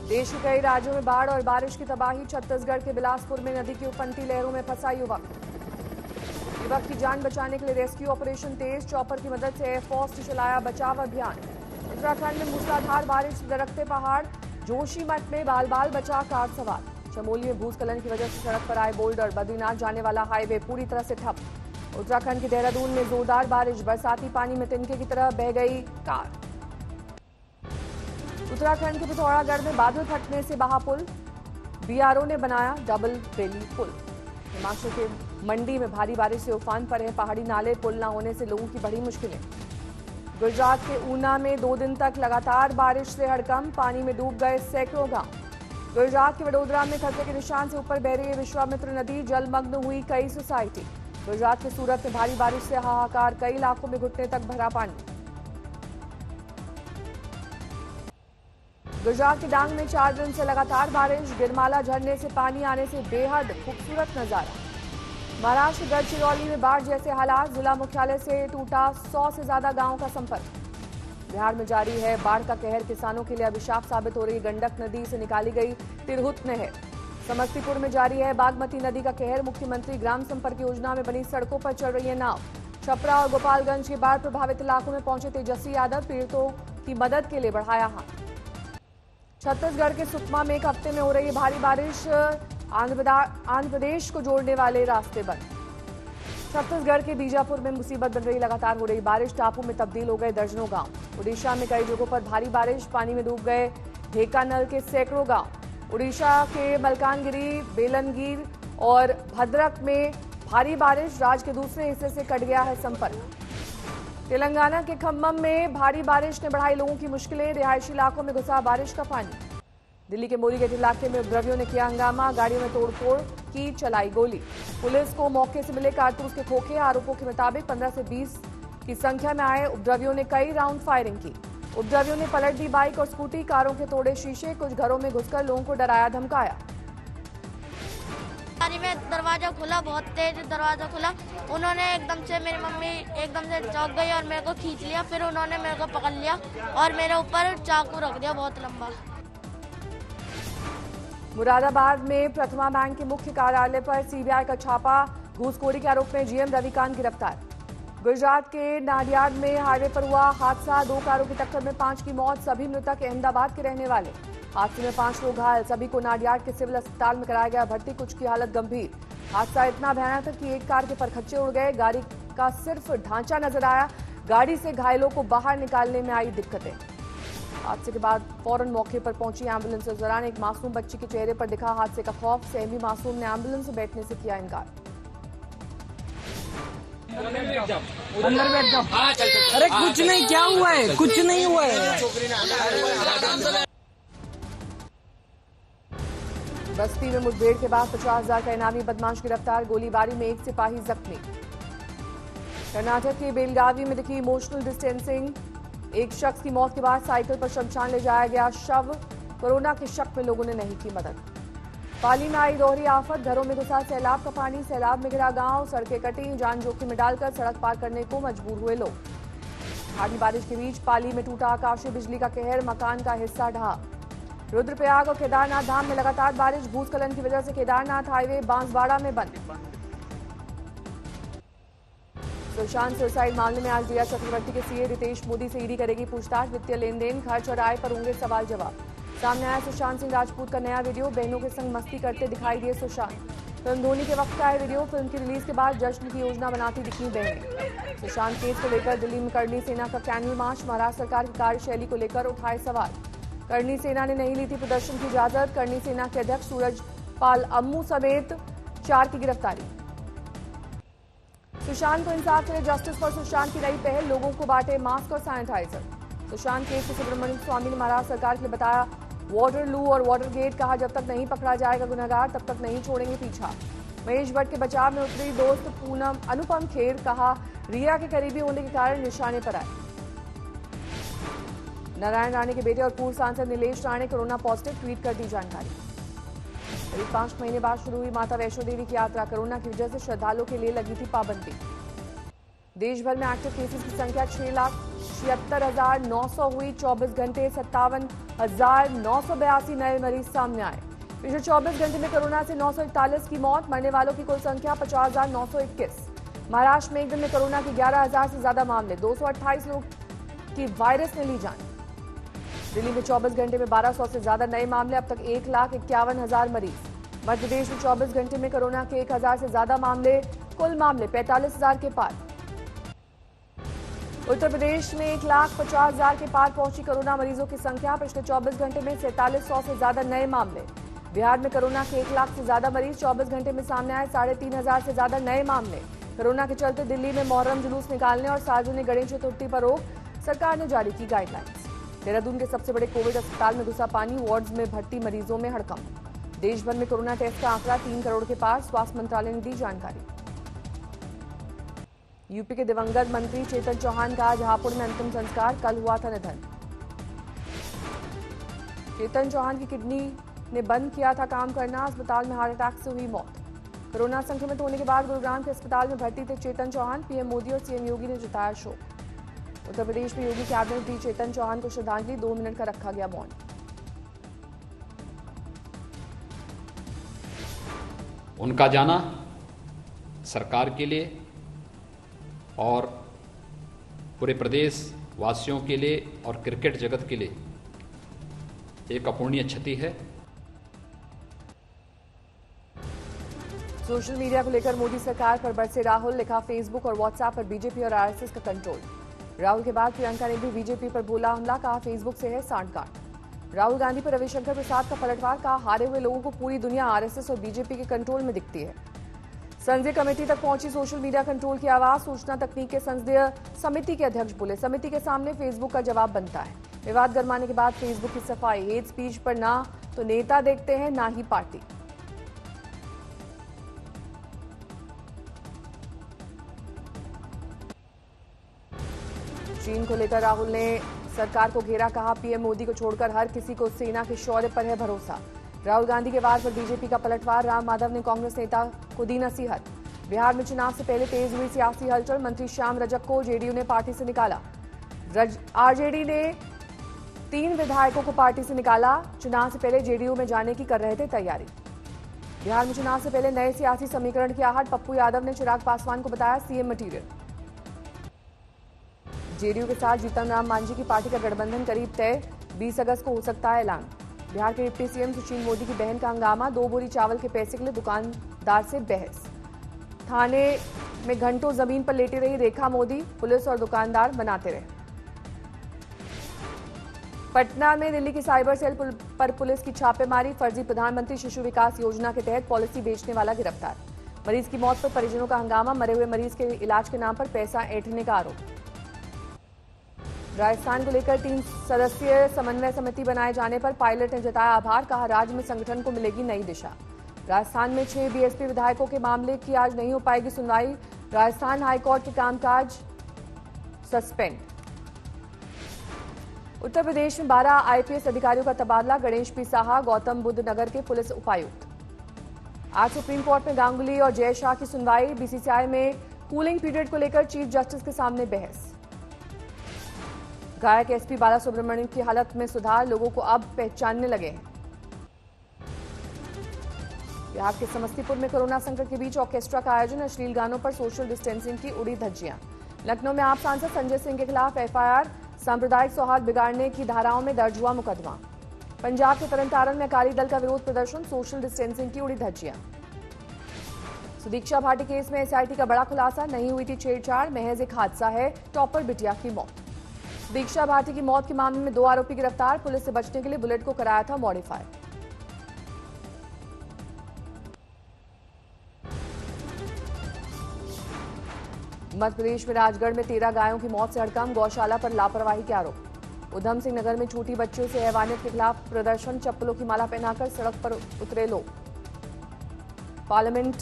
देश के कई राज्यों में बाढ़ और बारिश की तबाही। छत्तीसगढ़ के बिलासपुर में नदी की उफनती लहरों में फंसा युवक की जान बचाने के लिए रेस्क्यू ऑपरेशन तेज। चॉपर की मदद से एयरफोर्स ने चलाया बचाव अभियान। उत्तराखंड में मूसलाधार बारिश से दरकते पहाड़। जोशीमठ में बाल बाल बचा कार सवार। चमोली में भूस्खलन की वजह से सड़क पर आए बोल्डर। बद्रीनाथ जाने वाला हाईवे पूरी तरह से ठप। उत्तराखंड के देहरादून में जोरदार बारिश। बरसाती पानी में तिनके की तरह बह गई कार। उत्तराखंड के पिथौरागढ़ में बादल फटने से बहा पुल। बीआरओ ने बनाया डबल बेली पुल। हिमाचल के मंडी में भारी बारिश से उफान पर है पहाड़ी नाले। पुल न होने से लोगों की बड़ी मुश्किलें। गुजरात के ऊना में 2 दिन तक लगातार बारिश से हड़कंप। पानी में डूब गए सैकड़ों गांव। गुजरात के वडोदरा में खतरे के निशान से ऊपर बह रही विश्वामित्र नदी। जलमग्न हुई कई सोसाइटी। गुजरात के सूरत में भारी बारिश से हाहाकार। कई इलाकों में घुटने तक भरा पानी। गुजरात के डांग में 4 दिन से लगातार बारिश। गिरमाला झरने से पानी आने से बेहद खूबसूरत नजारा। महाराष्ट्र के गढ़चिरौली में बाढ़ जैसे हालात। जिला मुख्यालय से टूटा 100 से ज्यादा गांवों का संपर्क। बिहार में जारी है बाढ़ का कहर। किसानों के लिए अभिशाप साबित हो रही गंडक नदी से निकाली गई तिरहुत नहर। समस्तीपुर में जारी है बागमती नदी का कहर। मुख्यमंत्री ग्राम संपर्क योजना में बनी सड़कों पर चल रही है नाव। छपरा और गोपालगंज के बाढ़ प्रभावित इलाकों में पहुंचे तेजस्वी यादव। पीड़ितों की मदद के लिए बढ़ाया हाथ। छत्तीसगढ़ के सुकमा में एक हफ्ते में हो रही है भारी बारिश। आंध्र प्रदेश को जोड़ने वाले रास्ते बंद। छत्तीसगढ़ के बीजापुर में मुसीबत बन रही। लगातार हो रही बारिश। टापू में तब्दील हो गए दर्जनों गांव। उड़ीसा में कई जगहों पर भारी बारिश। पानी में डूब गए ढेकानल के सैकड़ों गांव। उड़ीसा के मलकानगिरी, बेलनगीर और भद्रक में भारी बारिश। राज्य के दूसरे हिस्से से कट गया है संपर्क। तेलंगाना के खम्मम में भारी बारिश ने बढ़ाई लोगों की मुश्किलें। रिहायशी इलाकों में घुसा बारिश का पानी। दिल्ली के मोरीगेट इलाके में उपद्रवियों ने किया हंगामा। गाड़ियों में तोड़फोड़ की, चलाई गोली। पुलिस को मौके से मिले कारतूस के खोखे। आरोपों के मुताबिक 15 से 20 की संख्या में आए उपद्रवियों ने कई राउंड फायरिंग की। उपद्रवियों ने पलट दी बाइक और स्कूटी। कारों के तोड़े शीशे। कुछ घरों में घुसकर लोगों को डराया धमकाया। में दरवाजा खुला, बहुत तेज दरवाजा खुला। उन्होंने एकदम से, मेरी मम्मी एकदम से चौंक गई और मेरे को खींच लिया। फिर उन्होंने मेरे को पकड़ लिया और मेरे ऊपर चाकू रख दिया बहुत लंबा। मुरादाबाद में प्रथमा बैंक के मुख्य कार्यालय पर सीबीआई का छापा। घूसखोरी के आरोप में जीएम रविकांत गिरफ्तार। गुजरात के नाडियाड में हाईवे पर हुआ हादसा। 2 कारों की टक्कर में 5 की मौत। सभी मृतक अहमदाबाद के रहने वाले। हादसे में 5 लोग घायल। सभी को नाडियाड के सिविल अस्पताल में कराया गया भर्ती। कुछ की हालत गंभीर। हादसा इतना भयानक था कि एक कार के परखच्चे उड़ गए। गाड़ी का सिर्फ ढांचा नजर आया। गाड़ी से घायलों को बाहर निकालने में आई दिक्कतें। हादसे के बाद फौरन मौके पर पहुंची एम्बुलेंस। इस दौरान एक मासूम बच्ची के चेहरे पर दिखा हादसे का खौफ। सहमी मासूम ने एम्बुलेंस से बैठने से किया इनकार। अंदर बैठ जाओ। अरे कुछ नहीं, क्या हुआ है? कुछ नहीं हुआ है। बस्ती में मुठभेड़ के बाद 50,000 का इनामी बदमाश गिरफ्तार। गोलीबारी में एक सिपाही जख्मी। कर्नाटक के बेलगावी में दिखी इमोशनल डिस्टेंसिंग। एक शख्स की मौत के बाद साइकिल पर शमशान ले जाया गया शव। कोरोना के शक में लोगों ने नहीं की मदद। पाली में आई दोहरी आफत। घरों में घुसा सैलाब का पानी। सैलाब में घिरा गांव। सड़कें कटी। जान जोखिम में डालकर सड़क पार करने को मजबूर हुए लोग। भारी बारिश के बीच पाली में टूटा आकाशीय बिजली का कहर। मकान का हिस्सा ढहा। रुद्रप्रयाग और केदारनाथ धाम में लगातार बारिश। भूस्खलन की वजह से केदारनाथ हाईवे बांसवाड़ा में बंद। सुशांत सुसाइड मामले में आज दिया चक्रवर्ती के सीए रितेश मोदी से ईडी करेगी पूछताछ। वित्तीय लेन देन, खर्च और आय पर होंगे सवाल जवाब। सामने आया सुशांत सिंह राजपूत का नया वीडियो। बहनों के संग मस्ती करते दिखाई दिए सुशांत। फिल्म धोनी के वक्त का है वीडियो। फिल्म की रिलीज के बाद जश्न की योजना बनाती दिखी बहनें। सुशांत केस को लेकर दिल्ली में करणी सेना का कैंडल मार्च। महाराष्ट्र सरकार की कार्यशैली को लेकर उठाए सवाल। करणी सेना ने नहीं ली थी प्रदर्शन की इजाजत। करणी सेना के अध्यक्ष सूरज पाल अम्मू समेत 4 की गिरफ्तारी। सुशांत को इंसाफ के लिए जस्टिस फॉर सुशांत की नई पहल। लोगों को बांटे मास्क और सैनिटाइजर। सुशांत केस में सुब्रमण्यम स्वामी ने महाराष्ट्र सरकार के लिए बताया वाटरलू और वाटरगेट। कहा जब तक नहीं पकड़ा जाएगा गुनहगार तब तक नहीं छोड़ेंगे पीछा। महेश भट्ट के बचाव में उतरी दोस्त पूनम अनुपम खेर। कहा रिया के करीबी होने के कारण निशाने पर आए। नारायण राणे के बेटे और पूर्व सांसद Nilesh Rane corona positive. Tweet कर दी जानकारी। करीब 5 महीने बाद शुरू हुई माता वैष्णो देवी की यात्रा। कोरोना की वजह से श्रद्धालुओं के लिए लगी थी पाबंदी। देश भर में एक्टिव केसेस की संख्या 6 76,900 हुई। 24 घंटे 57,982 नए मरीज सामने आए। पिछले 24 घंटे में कोरोना से 941 की मौत। मरने वालों की कुल संख्या 50,921। महाराष्ट्र में एक दिन में कोरोना के 11,000 से ज्यादा मामले। 228 लोग की वायरस ने ली जान। दिल्ली में 24 घंटे में 1200 से ज्यादा नए मामले। अब तक 1,51,000 मरीज। मध्य प्रदेश में 24 घंटे में कोरोना के 1,000 से ज्यादा मामले। कुल मामले 45,000 के पार। उत्तर प्रदेश में 1,50,000 के पार पहुंची कोरोना मरीजों की संख्या। पिछले 24 घंटे में 4,700 से ज्यादा नए मामले। बिहार में कोरोना के 1 लाख से ज्यादा मरीज। 24 घंटे में सामने आए 3,500 से ज्यादा नए मामले। कोरोना के चलते दिल्ली में मुहर्रम जुलूस निकालने और सार्वजनिक गणेश चतुर्थी पर रोक। सरकार ने जारी की गाइडलाइंस। देहरादून के सबसे बड़े कोविड अस्पताल में घुसा पानी। वार्ड्स में भर्ती मरीजों में हड़कंप। देश भर में कोरोना टेस्ट का आंकड़ा 3 करोड़ के पार। स्वास्थ्य मंत्रालय ने दी जानकारी। यूपी के दिवंगत मंत्री चेतन चौहान का आज हापुड़ में अंतिम संस्कार। कल हुआ था निधन। चेतन चौहान की किडनी ने बंद किया था काम करना। अस्पताल में हार्ट अटैक से हुई मौत। कोरोना संक्रमित होने के बाद गुरुग्राम के अस्पताल में भर्ती थे चेतन चौहान। पीएम मोदी और सीएम योगी ने जताया शोक। उत्तर प्रदेश में योगी कैबिनेट दी चेतन चौहान को श्रद्धांजलि। 2 मिनट का रखा गया मौन। उनका जाना सरकार के लिए और पूरे प्रदेश वासियों के लिए और क्रिकेट जगत के लिए एक अपूरणीय क्षति है। सोशल मीडिया को लेकर मोदी सरकार पर बरसे राहुल। लिखा, फेसबुक और व्हाट्सएप पर बीजेपी और आरएसएस का कंट्रोल। राहुल के बाद प्रियंका ने भी बीजेपी पर बोला हमला। कहा, फेसबुक से है सांठगांठ। राहुल गांधी पर रविशंकर प्रसाद का पलटवार। कहा, हारे हुए लोगों को पूरी दुनिया आरएसएस और बीजेपी के कंट्रोल में दिखती है। संसदीय कमेटी तक पहुंची सोशल मीडिया कंट्रोल की आवाज। सूचना तकनीक के संसदीय समिति के अध्यक्ष बोले, समिति के सामने फेसबुक का जवाब बनता है। विवाद गरमाने के बाद फेसबुक की सफाई। हेट स्पीच पर ना तो नेता देखते हैं ना ही पार्टी। चीन को लेकर राहुल ने सरकार को घेरा। कहा, पीएम मोदी को छोड़कर हर किसी को सेना के शौर्य पर है भरोसा। राहुल गांधी के वार पर बीजेपी का पलटवार। राम माधव ने कांग्रेस नेता को दी नसीहत। बिहार में चुनाव से पहले तेज हुई सियासी हलचल। मंत्री श्याम रजक को जेडीयू ने पार्टी से निकाला। आरजेडी ने 3 विधायकों को पार्टी से निकाला। चुनाव से पहले जेडीयू में जाने की कर रहे थे तैयारी। बिहार में चुनाव से पहले नए सियासी समीकरण की आहट। पप्पू यादव ने चिराग पासवान को बताया सीएम मटीरियल। जेडीयू के साथ जीतन राम मांझी की पार्टी का गठबंधन करीब तय। 20 अगस्त को हो सकता है ऐलान। बिहार के डिप्टी सीएम सुशील मोदी की बहन का हंगामा। 2 बोरी चावल के पैसे के लिए दुकानदार से बहस। थाने में घंटों जमीन पर लेटी रही रेखा मोदी। पुलिस और दुकानदार बनाते रहे। पटना में दिल्ली की साइबर सेल पर पुलिस की छापेमारी। फर्जी प्रधानमंत्री शिशु विकास योजना के तहत पॉलिसी बेचने वाला गिरफ्तार। मरीज की मौत पर परिजनों का हंगामा। मरे हुए मरीज के इलाज के नाम पर पैसा ऐंठने का आरोप। राजस्थान को लेकर 3 सदस्यीय समन्वय समिति बनाए जाने पर पायलट ने जताया आभार। कहा, राज्य में संगठन को मिलेगी नई दिशा। राजस्थान में 6 बीएसपी विधायकों के मामले की आज नहीं हो पाएगी सुनवाई। राजस्थान हाईकोर्ट के कामकाज सस्पेंड। उत्तर प्रदेश में 12 आईपीएस अधिकारियों का तबादला। गणेश पी साहा गौतम बुद्ध नगर के पुलिस उपायुक्त। आज सुप्रीम कोर्ट में गांगुली और जय शाह की सुनवाई। बीसीसीआई में कूलिंग पीरियड को लेकर चीफ जस्टिस के सामने बहस। गायक एसपी बालासुब्रमण्यम की हालत में सुधार। लोगों को अब पहचानने लगे हैं। बिहार के समस्तीपुर में कोरोना संकट के बीच ऑर्केस्ट्रा का आयोजन। अश्लील गानों पर सोशल डिस्टेंसिंग की उड़ी धज्जियां। लखनऊ में आप सांसद संजय सिंह के खिलाफ एफआईआर। सांप्रदायिक सौहार्द बिगाड़ने की धाराओं में दर्ज हुआ मुकदमा। पंजाब के तरनतारन में अकाली दल का विरोध प्रदर्शन। सोशल डिस्टेंसिंग की उड़ी धज्जियां। सुदीक्षा भाटी केस में एसआईटी का बड़ा खुलासा। नहीं हुई थी छेड़छाड़, महज एक हादसा है। टॉपर बिटिया की मौत। दीक्षा भाटी की मौत के मामले में 2 आरोपी गिरफ्तार। पुलिस से बचने के लिए बुलेट को कराया था मॉडिफाई। मध्य प्रदेश में राजगढ़ में 13 गायों की मौत से हड़कंप। गौशाला पर लापरवाही के आरोप। उधम सिंह नगर में छोटी बच्चियों से हैवानियत के खिलाफ प्रदर्शन। चप्पलों की माला पहनाकर सड़क पर उतरे लोग। पार्लियामेंट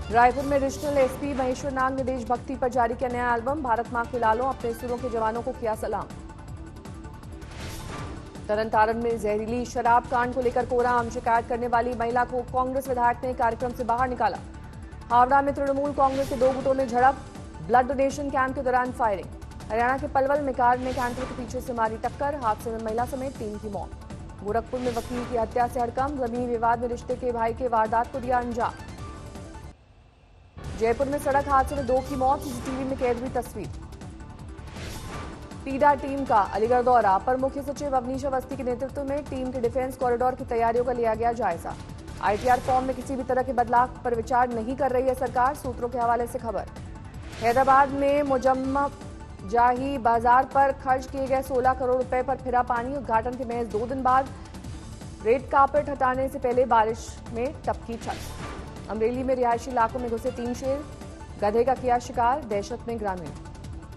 रायपुर में रीजनल एसपी महेश्वर नाग ने देशभक्ति पर जारी किया नया एल्बम। भारत मां के लालों, अपने सुरों के जवानों को किया सलाम। तरनतारन में जहरीली शराब कांड को लेकर कोराम। शिकायत करने वाली महिला को कांग्रेस विधायक ने कार्यक्रम से बाहर निकाला। हावड़ा में तृणमूल कांग्रेस के 2 गुटों में झड़प, ब्लड डोनेशन कैंप के दौरान फायरिंग। हरियाणा के पलवल में कार ने कैंटर के पीछे से मारी टक्कर, हादसे में महिला समेत 3 की मौत। गोरखपुर में वकील की हत्या से हड़कंप, जमीनी विवाद में रिश्ते के भाई के वारदात को दिया अंजाम। जयपुर में सड़क हादसे में 2 की मौत, सीसीटीवी में कैद हुई तस्वीर। पीडा टीम का अलीगढ़ दौरा, अपर मुख्य सचिव अवनीश अवस्थी के नेतृत्व में टीम के डिफेंस कॉरिडोर की तैयारियों का लिया गया जायजा। आईटीआर फॉर्म में किसी भी तरह के बदलाव पर विचार नहीं कर रही है सरकार, सूत्रों के हवाले से खबर। हैदराबाद में मुजम्मा जाही बाजार पर खर्च किए गए 16 करोड़ रुपए पर फिरा पानी, उद्घाटन के महज 2 दिन बाद रेड कार्पेट हटाने से पहले बारिश में टपकी छत। अमरेली में रिहायशी इलाकों में घुसे 3 शेर, गधे का किया शिकार, दहशत में ग्रामीण।